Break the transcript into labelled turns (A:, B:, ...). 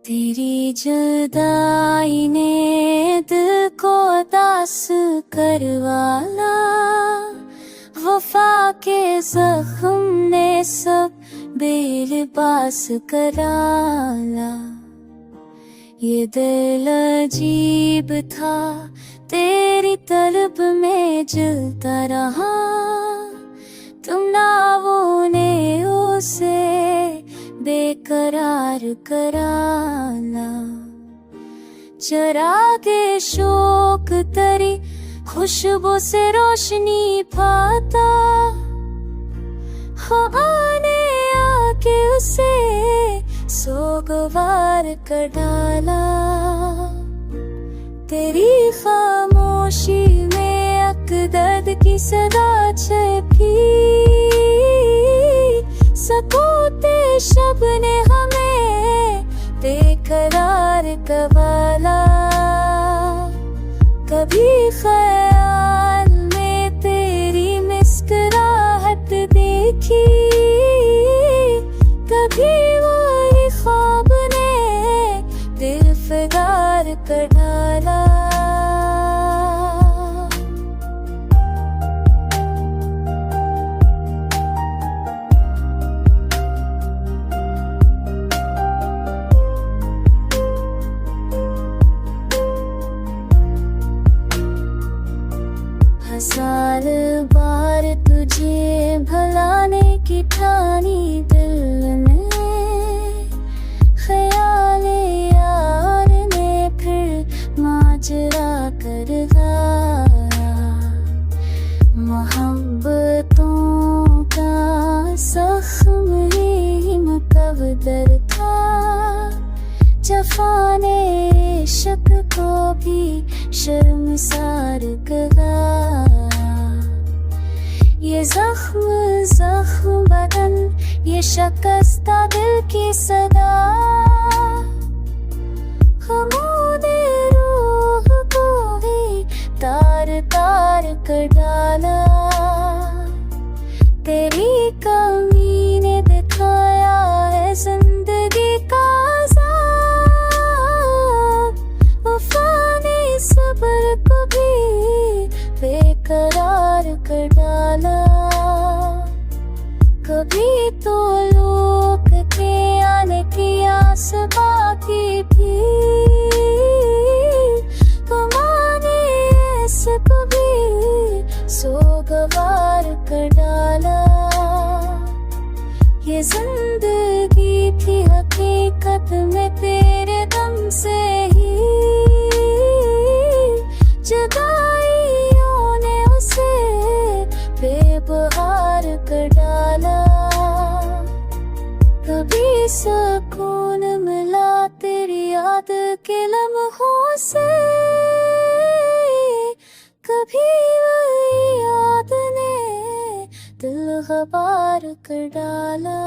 A: तेरी जुदाई ने दिल को दास करवाला, वफा के जख्म ने सब बेलिबास कराला। ये दिल अजीब था तेरी तलब में जलता रहा, तुम नावों ने उसे बेकरार कराला। चरागे शोक तरी खुशबू से रोशनी पाता, हवा ने आके उसे सोगवार कर डाला। तेरी खामोशी में अकदर की सदा छिपी, सकोते शब ने हमें बेकरार कवाला। कभी ख्याल में तेरी मुस्कुराहट देखी, कभी वो ख्वाब ने दिल फिगार कर डाला। हजार बार तुझे भुलाने की ठानी दिल ने, ख्याले यार ने फिर माजरा करवाया। मोहब्बतों का जख्म ही मुकद्दर था, जफा ने इश्क को भी शर्मसार कराया। ये जख्म बदन, ये शिकस्ता दिल की सदा, खमोदे रूह को भी तार तार कर डाला। तेरी कमी ने दिखाया है जिंदगी का सबर को भी बेकरार कर डाला। कभी तो लोग के आने की आस बाकी थी, तुम्हारे ऐसे को भी सोगवार कर डाला। ये जिंदगी थी हकीकत में तेरे दम से ही, जुदाइयों ने उसे बेबहार कर डाला। कभी सुकून मिला तेरी याद के लम्हों से, कभी वही याद ने दिल गवार कर डाला।